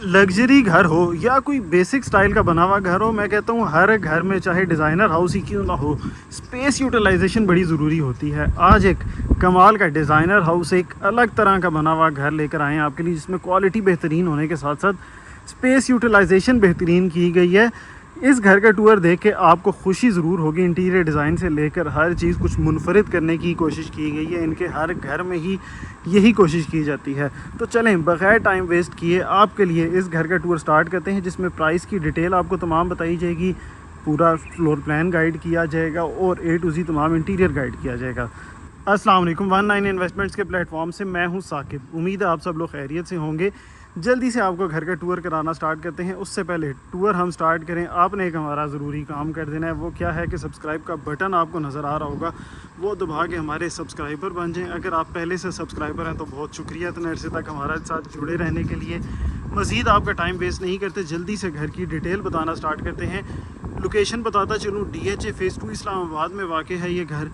Luxury घर हो या कोई बेसिक स्टाइल का बना हुआ घर हो, मैं कहता हूँ हर घर में चाहे डिज़ाइनर हाउस ही क्यों ना हो, स्पेस यूटिलाइजेशन बड़ी ज़रूरी होती है। आज एक कमाल का डिज़ाइनर हाउस, एक अलग तरह का बना हुआ घर लेकर आए हैं आपके लिए, जिसमें क्वालिटी बेहतरीन होने के साथ साथ स्पेस यूटिलाइजेशन बेहतरीन की गई है। इस घर का टूर देख के आपको खुशी ज़रूर होगी। इंटीरियर डिज़ाइन से लेकर हर चीज़ कुछ मुनफरिद करने की कोशिश की गई है। इनके हर घर में ही यही कोशिश की जाती है। तो चलें बग़ैर टाइम वेस्ट किए आपके लिए इस घर का टूर स्टार्ट करते हैं, जिसमें प्राइस की डिटेल आपको तमाम बताई जाएगी, पूरा फ्लोर प्लान गाइड किया जाएगा और ए टू जी तमाम इंटीरियर गाइड किया जाएगा। अस्सलाम वालेकुम, 19 इन्वेस्टमेंट्स के प्लेटफॉर्म से मैं हूं साकिब। उम्मीद है आप सब लोग खैरियत से होंगे। जल्दी से आपको घर का टूर कराना स्टार्ट करते हैं। उससे पहले टूर हम स्टार्ट करें, आपने एक हमारा ज़रूरी काम कर देना है। वो क्या है कि सब्सक्राइब का बटन आपको नज़र आ रहा होगा, वो दबा के हमारे सब्सक्राइबर बन जाएं। अगर आप पहले से सब्सक्राइबर हैं तो बहुत शुक्रिया इतने अरसे तक हमारे साथ जुड़े रहने के लिए। मज़ीद आपका टाइम वेस्ट नहीं करते, जल्दी से घर की डिटेल बताना स्टार्ट करते हैं। लोकेशन बताता चलूँ, DHA फ़ेज़ 2 इस्लामाबाद में वाक़ है ये घर।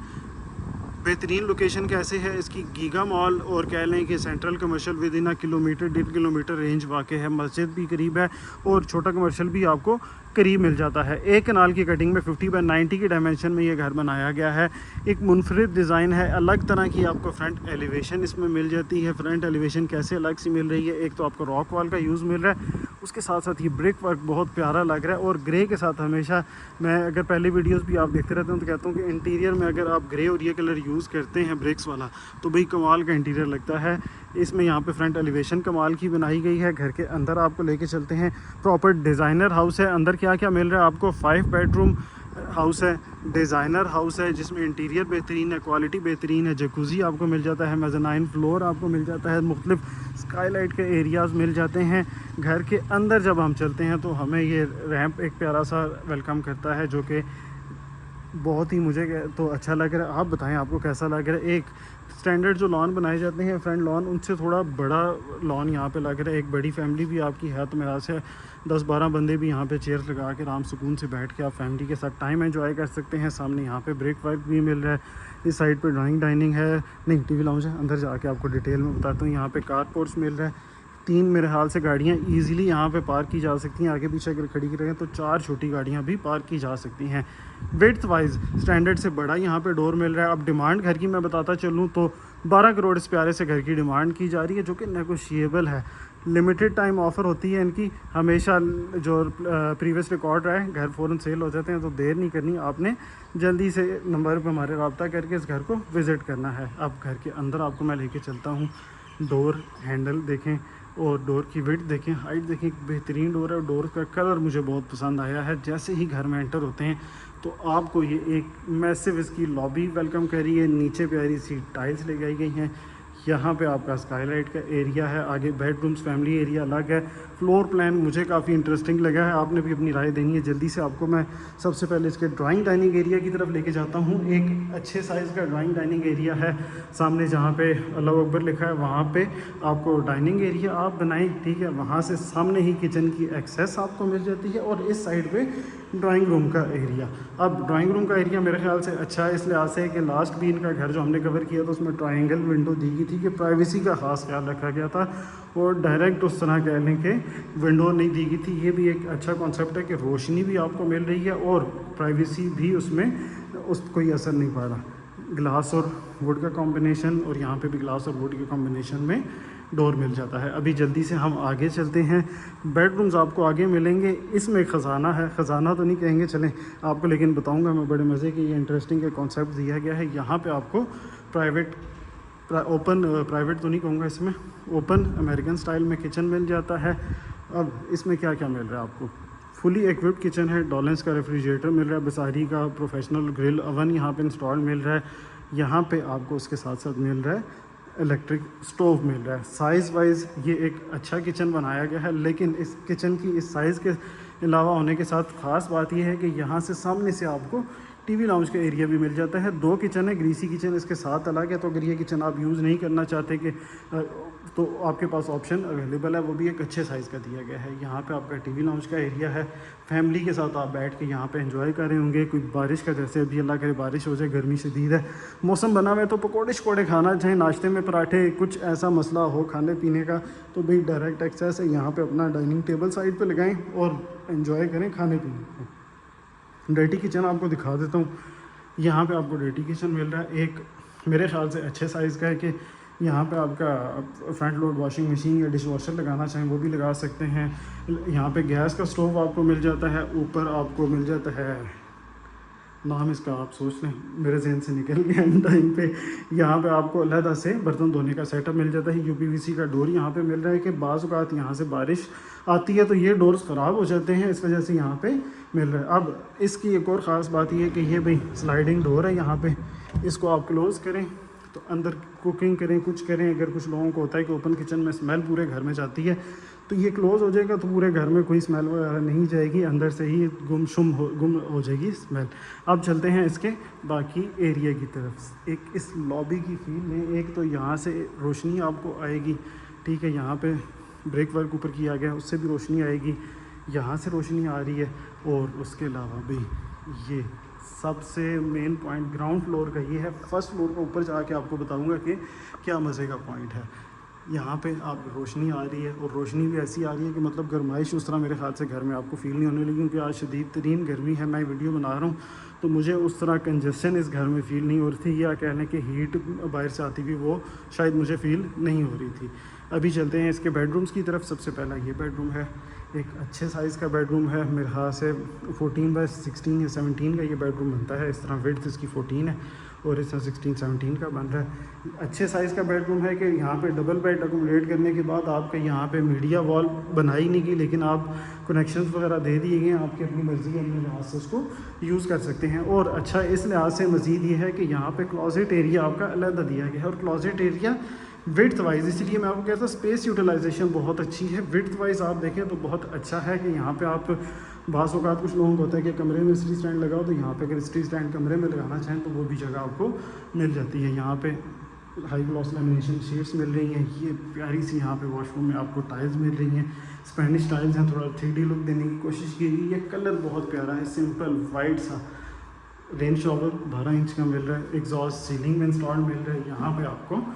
बेहतरीन लोकेशन कैसे है इसकी, गीगा मॉल और कह लें कि central commercial with in kilometre 1.5 kilometre range वाक़ है। मस्जिद भी करीब है और छोटा कमर्शियल भी आपको करीब मिल जाता है। एक कनाल की कटिंग में 50/90 की डायमेंशन में ये घर बनाया गया है। एक मुनफरिद डिज़ाइन है, अलग तरह की आपको फ्रंट एलिवेशन इसमें मिल जाती है। फ्रंट एलिवेशन कैसे अलग सी मिल रही है, एक तो आपको रॉक वॉल का यूज़ मिल रहा है, उसके साथ साथ ये ब्रिक वर्क बहुत प्यारा लग रहा है। और ग्रे के साथ हमेशा, मैं अगर पहले वीडियोस भी आप देखते रहते हैं तो कहता हूँ कि इंटीरियर में अगर आप ग्रे और ये कलर यूज़ करते हैं ब्रिक्स वाला, तो भाई कमाल का इंटीरियर लगता है। इसमें यहाँ पे फ्रंट एलिवेशन कमाल की बनाई गई है। घर के अंदर आपको लेके चलते हैं। प्रॉपर डिज़ाइनर हाउस है। अंदर क्या क्या मिल रहा है आपको, 5 बेडरूम हाउस है, डिज़ाइनर हाउस है, जिसमें इंटीरियर बेहतरीन है, क्वालिटी बेहतरीन है। जकूज़ी आपको मिल जाता है, मेज़नाइन फ्लोर आपको मिल जाता है, मुख्तलिफ स्काईलाइट के एरियाज़ मिल जाते हैं। घर के अंदर जब हम चलते हैं तो हमें ये रैंप एक प्यारा सा वेलकम करता है, जो कि बहुत ही मुझे तो अच्छा लग रहा है। आप बताएं आपको कैसा लग रहा है। एक स्टैंडर्ड जो लॉन बनाए जाते हैं फ्रंट लॉन, उनसे थोड़ा बड़ा लॉन यहाँ पे लग रहा है। एक बड़ी फैमिली भी आपकी है तो मेरा से 10-12 बंदे भी यहाँ पे चेयर्स लगा के आराम सुकून से बैठ के आप फैमिली के साथ टाइम एंजॉय कर सकते हैं। सामने यहाँ पे ब्रेक वर्क भी मिल रहा है। इस साइड पे ड्राइंग डाइनिंग है, नहीं टीवी लाउंज है। अंदर जाके आपको डिटेल में बताता हूँ। यहाँ पे कार पोर्ट्स मिल रहा है। 3 मेरे हाल से गाड़ियाँ ईज़िली यहाँ पे पार्क की जा सकती हैं। आगे पीछे अगर खड़ी रहें तो 4 छोटी गाड़ियाँ भी पार्क की जा सकती हैं। विड्थ वाइज स्टैंडर्ड से बड़ा यहाँ पे डोर मिल रहा है। अब डिमांड घर की मैं बताता चलूँ तो 12 करोड़ इस प्यारे से घर की डिमांड की जा रही है, जो कि नेगोशिएबल है। लिमिटेड टाइम ऑफ़र होती है इनकी हमेशा। जो प्रीवियस रिकॉर्ड रहा है, घर फ़ौरन सेल हो जाते हैं, तो देर नहीं करनी आपने, जल्दी से नंबर पर हमारे रब्ता करके इस घर को विज़िट करना है। अब घर के अंदर आपको मैं लेके चलता हूँ। डोर हैंडल देखें और डोर की विड्थ देखें, हाइट देखें, बेहतरीन डोर है। डोर का कलर मुझे बहुत पसंद आया है। जैसे ही घर में एंटर होते हैं तो आपको ये एक मैसिव इसकी लॉबी वेलकम कर रही है। नीचे प्यारी सी टाइल्स लगाई गई हैं। यहाँ पे आपका स्काईलाइट का एरिया है। आगे बेडरूम्स, फैमिली एरिया अलग है। फ्लोर प्लान मुझे काफ़ी इंटरेस्टिंग लगा है, आपने भी अपनी राय देनी है। जल्दी से आपको मैं सबसे पहले इसके ड्राइंग डाइनिंग एरिया की तरफ लेके जाता हूँ। एक अच्छे साइज़ का ड्राइंग डाइनिंग एरिया है। सामने जहाँ पे अल्लाह अकबर लिखा है वहाँ पे आपको डाइनिंग एरिया आप बनाएं, ठीक है। वहाँ से सामने ही किचन की एक्सेस आपको मिल जाती है और इस साइड पे ड्राइंग रूम का एरिया। अब ड्राइंग रूम का एरिया मेरे ख्याल से अच्छा है, इस लिहाज से कि लास्ट भी इनका घर जो हमने कवर किया था उसमें ट्रायंगल विंडो दी गई थी कि प्राइवेसी का ख़ास ख्याल रखा गया था, और डायरेक्ट उस तरह कह लें कि विंडो नहीं दी गई थी। ये भी एक अच्छा कॉन्सेप्ट है कि रोशनी भी आपको मिल रही है और प्राइवेसी भी उसमें कोई असर नहीं पड़ रहा। ग्लास और वुड का कॉम्बिनेशन, और यहाँ पे भी ग्लास और वुड के कॉम्बिनेशन में डोर मिल जाता है। अभी जल्दी से हम आगे चलते हैं। बेडरूम्स आपको आगे मिलेंगे। इसमें ख़जाना है, ख़जाना तो नहीं कहेंगे चलें आपको, लेकिन बताऊंगा मैं बड़े मज़े की। ये इंटरेस्टिंग का कॉन्सेप्ट दिया गया है। यहाँ पे आपको ओपन प्राइवेट तो नहीं कहूँगा, इसमें ओपन अमेरिकन स्टाइल में किचन मिल जाता है। अब इसमें क्या क्या मिल रहा है आपको, फुली इक्विप्ड किचन है। डॉलेंस का रेफ्रिजरेटर मिल रहा है, बसारी का प्रोफेशनल ग्रिल ओवन यहाँ पे इंस्टॉल मिल रहा है। यहाँ पे आपको उसके साथ साथ मिल रहा है इलेक्ट्रिक स्टोव मिल रहा है। साइज़ वाइज ये एक अच्छा किचन बनाया गया है, लेकिन इस किचन की इस साइज़ के अलावा होने के साथ ख़ास बात यह है कि यहाँ से सामने से आपको टीवी लाउंज का एरिया भी मिल जाता है। 2 किचन है, ग्रीसी किचन इसके साथ अलग है। तो अगर ये किचन आप यूज़ नहीं करना चाहते कि तो आपके पास ऑप्शन अवेलेबल है, वो भी एक अच्छे साइज़ का दिया गया है। यहाँ पे आपका टीवी लाउंज का एरिया है, फैमिली के साथ आप बैठ के यहाँ पे एंजॉय कर रहे होंगे। कोई बारिश का, जैसे अभी अल्लाह करे बारिश हो जाए, गर्मी शदीद है, मौसम बना हुआ है, तो पकौड़े शकोड़े खाना चाहें, नाश्ते में पराठे, कुछ ऐसा मसला हो खाने पीने का, तो भाई डायरेक्ट एक्सेस है। यहाँ पर अपना डाइनिंग टेबल साइड पर लगाएँ और एंजॉय करें खाने पीने को। डर्टी किचन आपको दिखा देता हूँ। यहाँ पे आपको डर्टी किचन मिल रहा है, एक मेरे ख्याल से अच्छे साइज़ का है कि यहाँ पे आपका फ्रंट लोड वॉशिंग मशीन या डिश वॉशर लगाना चाहें वो भी लगा सकते हैं। यहाँ पे गैस का स्टोव आपको मिल जाता है, ऊपर आपको मिल जाता है, नाम इसका आप सोच लें, मेरे जहन से निकल गया इन टाइम पे। यहाँ पे आपको अलहदा से बर्तन धोने का सेटअप मिल जाता है। यूपीवीसी का डोर यहाँ पे मिल रहा है कि बाज़ औक़ात यहाँ से बारिश आती है तो ये डोर्स ख़राब हो जाते हैं, इस वजह से यहाँ पे मिल रहा है। अब इसकी एक और ख़ास बात ये है कि ये भाई स्लाइडिंग डोर है। यहाँ पे इसको आप क्लोज़ करें तो अंदर कुकिंग करें, कुछ करें, अगर कुछ लोगों को होता है कि ओपन किचन में स्मेल पूरे घर में जाती है, तो ये क्लोज़ हो जाएगा तो पूरे घर में कोई स्मेल वगैरह नहीं जाएगी, अंदर से ही गुम हो जाएगी स्मेल। अब चलते हैं इसके बाकी एरिया की तरफ। एक इस लॉबी की फील में, एक तो यहाँ से रोशनी आपको आएगी, ठीक है, यहाँ पे ब्रेक वर्क ऊपर किया गया, उससे भी रोशनी आएगी, यहाँ से रोशनी आ रही है। और उसके अलावा भी ये सबसे मेन पॉइंट ग्राउंड फ्लोर का ये है। फर्स्ट फ्लोर का ऊपर जाके आपको बताऊंगा कि क्या मज़े का पॉइंट है। यहाँ पे आप रोशनी आ रही है और रोशनी भी ऐसी आ रही है कि मतलब गर्माइश उस तरह मेरे ख्याल से घर में आपको फील नहीं होने लगी, क्योंकि आज शदीद तरीन गर्मी है। मैं वीडियो बना रहा हूँ तो मुझे उस तरह कंजस्शन इस घर में फ़ील नहीं हो रही थी, या कहने कि हीट बाहर से आती हुई वो शायद मुझे फ़ील नहीं हो रही थी। अभी चलते हैं इसके बेडरूम्स की तरफ। सबसे पहला ये बेडरूम है, एक अच्छे साइज़ का बेडरूम है, मेरे ख्याल से 14x16 या 17 का ये बेडरूम बनता है। इस तरह विड्थ इसकी 14 है और इस तरह 16-17 का बन रहा है। अच्छे साइज़ का बेडरूम है कि यहाँ पे डबल बेड अकोमोडेट करने के बाद आपका यहाँ पे मीडिया वॉल बनाई नहीं की, लेकिन आप कनेक्शंस वगैरह दे दिए गए, आपकी अपनी मर्ज़ी के अपने लिहाज से उसको यूज़ कर सकते हैं। और अच्छा इस लिहाज से मज़ीद ये है कि यहाँ पे क्लोजेट एरिया आपका अलग दिया गया है, और क्लोजेट एरिया विड्थ वाइज, इसलिए मैं आपको कहता हूँ स्पेस यूटिलाइजेशन बहुत अच्छी है। विड्थ वाइज आप देखें तो बहुत अच्छा है कि यहाँ पे आप बाज़ औक़ात कुछ लोगों को होता है कि कमरे में स्ट्री स्टैंड लगाओ, तो यहाँ पे अगर स्ट्री स्टैंड कमरे में लगाना चाहें तो वो भी जगह आपको मिल जाती है। यहाँ पे हाई ग्लॉस लेमिनेशन शीट्स मिल रही हैं, ये प्यारी सी यहाँ पे वॉशरूम में आपको टाइल्स मिल रही हैं, स्पेनिश टाइल्स हैं, थोड़ा 3D लुक देने की कोशिश की गई। ये कलर बहुत प्यारा है, सिंपल वाइट सा। रेन शॉवर 12 इंच का मिल रहा है, एग्जॉस्ट सीलिंग में इंस्टॉल मिल रहा है। यहाँ पे आपको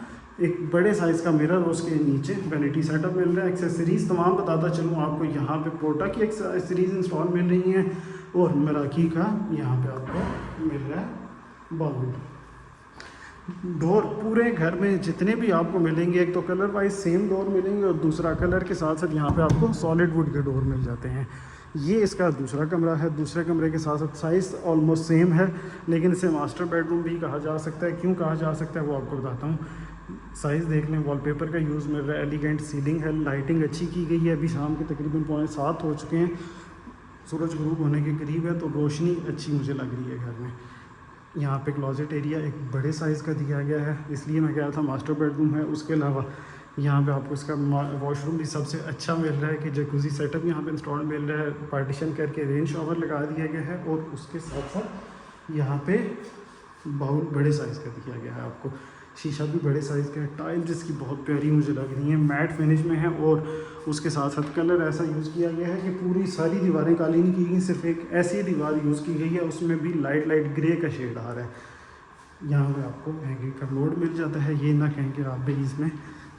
एक बड़े साइज़ का मिरर, उसके नीचे वैनिटी सेटअप मिल रहा है। एक्सेसरीज़ तमाम बताता चलूँ आपको, यहाँ पे पोर्टा की एक्सेसरीज़ इंस्टॉल मिल रही हैं, और मराकी का यहाँ पे आपको मिल रहा है बाउल। डोर पूरे घर में जितने भी आपको मिलेंगे, एक तो कलर वाइज सेम डोर मिलेंगे, और दूसरा कलर के साथ साथ यहाँ पे आपको सॉलिड वुड के डोर मिल जाते हैं। ये इसका दूसरा कमरा है। दूसरे कमरे के साथ साथ साइज़ ऑलमोस्ट सेम है, लेकिन इसे मास्टर बेडरूम भी कहा जा सकता है। क्यों कहा जा सकता है वो आपको बताता हूँ। साइज़ देख लें, वॉलपेपर का यूज़ मिल रहा है, एलिगेंट सीलिंग है, लाइटिंग अच्छी की गई है। अभी शाम के तकरीबन 6:45 हो चुके हैं, सूरज गुरूब होने के करीब है, तो रोशनी अच्छी मुझे लग रही है घर में। यहाँ पे क्लोजेट एरिया एक बड़े साइज़ का दिया गया है, इसलिए मैं कह रहा था मास्टर बेडरूम है। उसके अलावा यहाँ पे आपको इसका वॉशरूम भी सबसे अच्छा मिल रहा है कि जकूज़ी सेटअप यहाँ पे इंस्टॉल मिल रहा है, पार्टीशन करके रेन शॉवर लगा दिया गया है, और उसके साथ साथ यहाँ पे बाउल बड़े साइज़ का दिया गया है आपको। शीशा भी बड़े साइज़ का है, टाइल्स जिसकी बहुत प्यारी मुझे लग रही हैं, मैट फिनिश में है, और उसके साथ साथ कलर ऐसा यूज़ किया गया है कि पूरी सारी दीवारें काली नहीं की गई, सिर्फ एक ऐसी दीवार यूज़ की गई है, उसमें भी लाइट ग्रे का शेड आ रहा है। यहाँ पे आपको हैंगिंग का मोड मिल जाता है। ये ना कहें कि आप भी इसमें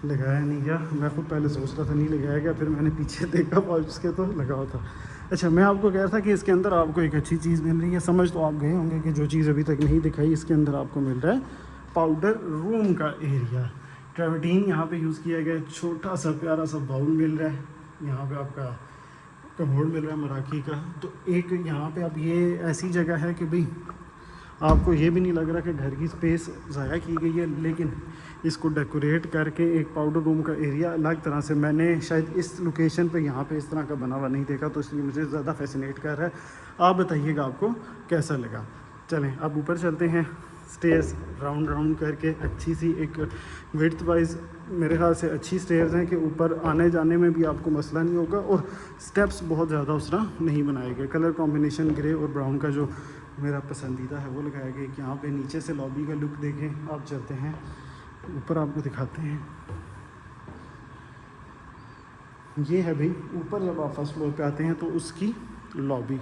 लगाया नहीं गया, मैं खुद पहले सोच रहा था नहीं लगाया गया, फिर मैंने पीछे देखा और उसके तो लगा हुआ था। अच्छा, मैं आपको कह रहा था कि इसके अंदर आपको एक अच्छी चीज़ मिल रही है। समझ तो आप गए होंगे कि जो चीज़ अभी तक नहीं दिखाई, इसके अंदर आपको मिल रहा है पाउडर रूम का एरिया। ट्रेवटीन यहाँ पे यूज़ किया गया है, छोटा सा प्यारा सा बाउल मिल रहा है, यहाँ पे आपका कमोड मिल रहा है मराठी का। तो एक यहाँ पे अब ये ऐसी जगह है कि भाई आपको ये भी नहीं लग रहा कि घर की स्पेस ज़ाया की गई है, लेकिन इसको डेकोरेट करके एक पाउडर रूम का एरिया अलग तरह से, मैंने शायद इस लोकेशन पे यहाँ पे इस तरह का बना हुआ नहीं देखा, तो इसलिए मुझे ज़्यादा फैसिनेट कर रहा है। आप बताइएगा आपको कैसा लगा। चलें अब ऊपर चलते हैं। स्टेयर्स राउंड करके अच्छी सी एक विड्थ वाइज मेरे ख्याल से अच्छी स्टेयर्स हैं कि ऊपर आने जाने में भी आपको मसला नहीं होगा, और स्टेप्स बहुत ज़्यादा उस तरह नहीं बनाए गए। कलर कॉम्बिनेशन ग्रे और ब्राउन का जो मेरा पसंदीदा है वो लगाया गया कि यहाँ पे नीचे से लॉबी का लुक देखें। आप चलते हैं ऊपर, आपको दिखाते हैं। ये है भाई ऊपर, जब आप फर्स्ट फ्लोर पे आते हैं तो उसकी लॉबी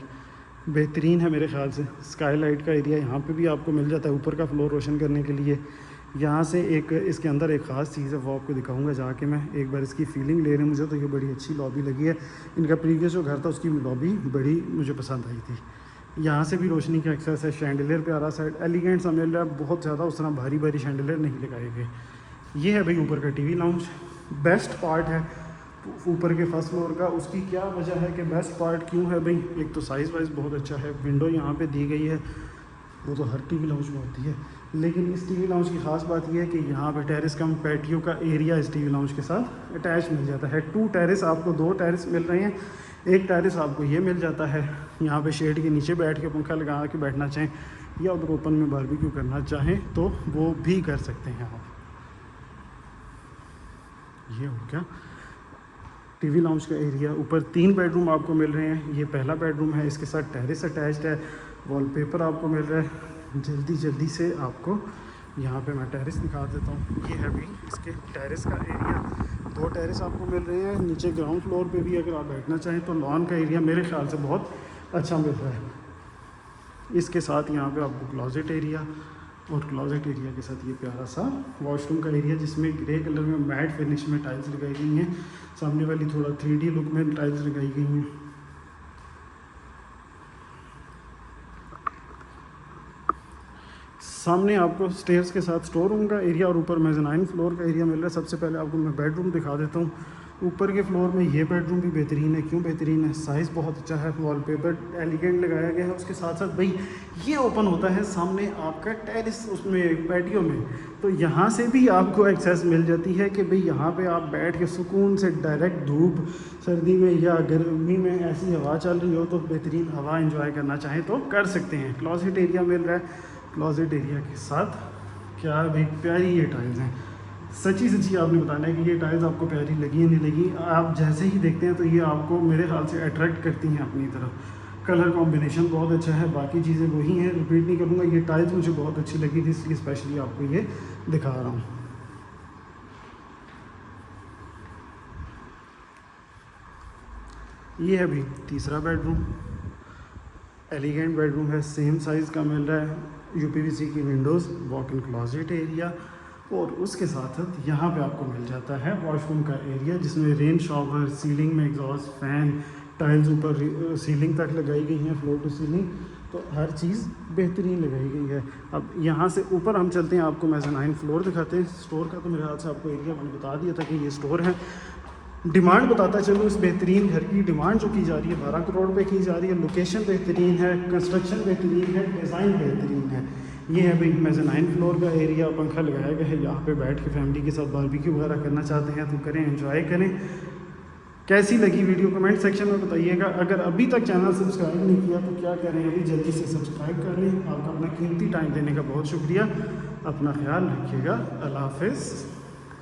बेहतरीन है मेरे ख्याल से। स्काईलाइट का एरिया यहाँ पे भी आपको मिल जाता है ऊपर का फ्लोर रोशन करने के लिए। यहाँ से एक इसके अंदर एक ख़ास चीज़ है, वो आपको दिखाऊंगा जाके। मैं एक बार इसकी फ़ीलिंग ले रही हूँ, मुझे तो ये बड़ी अच्छी लॉबी लगी है। इनका प्रीवियस जो घर था उसकी लॉबी बड़ी मुझे पसंद आई थी। यहाँ से भी रोशनी का एक्सेस है। शैंडलियर प्यारा साइड एलिगेंट सा मिल रहा है, बहुत ज़्यादा उस तरह भारी भारी शैंडलियर नहीं लगाए गए। ये है भाई ऊपर का टीवी लाउंज, बेस्ट पार्ट है ऊपर के फर्स्ट फ्लोर का। उसकी क्या वजह है कि बेस्ट पार्ट क्यों है भाई? एक तो साइज़ वाइज बहुत अच्छा है, विंडो यहाँ पे दी गई है, वो तो हर टीवी लाउंज में होती है। लेकिन इस टीवी लाउंज की ख़ास बात यह है कि यहाँ पे टेरेस कम पैटियो का एरिया इस टीवी लाउंज के साथ अटैच मिल जाता है। 2 टेरेस आपको, 2 टेरेस मिल रहे हैं। एक टेरेस आपको ये मिल जाता है, यहाँ पे शेड के नीचे बैठ के पंखा लगा के बैठना चाहें या उधर ओपन में बारबेक्यू करना चाहें तो वो भी कर सकते हैं आप। ये हो गया टीवी लाउंज का एरिया। ऊपर 3 बेडरूम आपको मिल रहे हैं। ये पहला बेडरूम है, इसके साथ टेरेस अटैच्ड है, वॉलपेपर आपको मिल रहा है। जल्दी से आपको यहाँ पे मैं टेरेस दिखा देता हूँ। ये है भी इसके टेरेस का एरिया। 2 टेरेस आपको मिल रहे हैं। नीचे ग्राउंड फ्लोर पे भी अगर आप बैठना चाहें तो लॉन का एरिया मेरे ख्याल से बहुत अच्छा मिल रहा है। इसके साथ यहाँ पे आपको क्लोजेट एरिया, और क्लोजेट एरिया के साथ ये प्यारा सा वॉशरूम का एरिया जिसमें ग्रे कलर में मैट फिनिश में टाइल्स लगाई गई हैं। सामने वाली थोड़ा 3D लुक में टाइल्स लगाई गई हैं। सामने आपको स्टेयर्स के साथ स्टोर रूम का एरिया और ऊपर मेज़नाइन फ्लोर का एरिया मिल रहा है। सबसे पहले आपको मैं बेडरूम दिखा देता हूँ। ऊपर के फ्लोर में ये बेडरूम भी बेहतरीन है। क्यों बेहतरीन है? साइज़ बहुत अच्छा है, वॉलपेपर एलिगेंट लगाया गया है। उसके साथ साथ भाई ये ओपन होता है सामने आपका टेरेस, उसमें पैटियो में, तो यहाँ से भी आपको एक्सेस मिल जाती है कि भाई यहाँ पे आप बैठ के सुकून से डायरेक्ट धूप सर्दी में या गर्मी में ऐसी हवा चल रही हो तो बेहतरीन हवा एंजॉय करना चाहें तो कर सकते हैं। क्लॉजेट एरिया मिल रहा है। क्लॉजेट एरिया के साथ क्या भाई प्यारी ये टाइल्स हैं। सच्ची आपने बताना है कि ये टाइल्स आपको प्यारी लगी या नहीं लगी। आप जैसे ही देखते हैं तो ये आपको मेरे ख्याल से अट्रैक्ट करती हैं अपनी तरफ। कलर कॉम्बिनेशन बहुत अच्छा है, बाकी चीज़ें वही हैं, रिपीट नहीं करूँगा। ये टाइल्स मुझे बहुत अच्छी लगी थी इसलिए स्पेशली आपको ये दिखा रहा हूँ। ये है भी तीसरा बेडरूम, एलिगेंट बेडरूम है, सेम साइज़ का मिल रहा है। यूपीवीसी की Windows, walk in closet area, और उसके साथ साथ यहाँ पे आपको मिल जाता है वॉशरूम का एरिया जिसमें रेन शॉवर, सीलिंग में एग्जॉस्ट फैन, टाइल्स ऊपर सीलिंग तक लगाई गई हैं, फ्लोर टू सीलिंग, तो हर चीज़ बेहतरीन लगाई गई है। अब यहाँ से ऊपर हम चलते हैं, आपको मेज़नाइन फ्लोर दिखाते हैं। स्टोर का तो मेरे हाथ से आपको एरिया मैंने बता दिया था कि ये स्टोर है। डिमांड बताता चलो, इस बेहतरीन घर की डिमांड जो की जा रही है 12 करोड़ पे की जा रही है। लोकेशन बेहतरीन है, कंस्ट्रक्शन बेहतरीन है, डिज़ाइन बेहतरीन है। ये है भाई मेज़नाइन फ्लोर का एरिया, पंखा लगाया गया है। यहाँ पे बैठ के फैमिली के साथ बारबेक्यू वगैरह करना चाहते हैं तो करें, एंजॉय करें। कैसी लगी वीडियो कमेंट सेक्शन में बताइएगा। अगर अभी तक चैनल सब्सक्राइब नहीं किया तो क्या करें, अभी जल्दी से सब्सक्राइब कर लें। आपका अपना कीमती टाइम देने का बहुत शुक्रिया। अपना ख्याल रखिएगा। अल्लाह हाफ़िज़।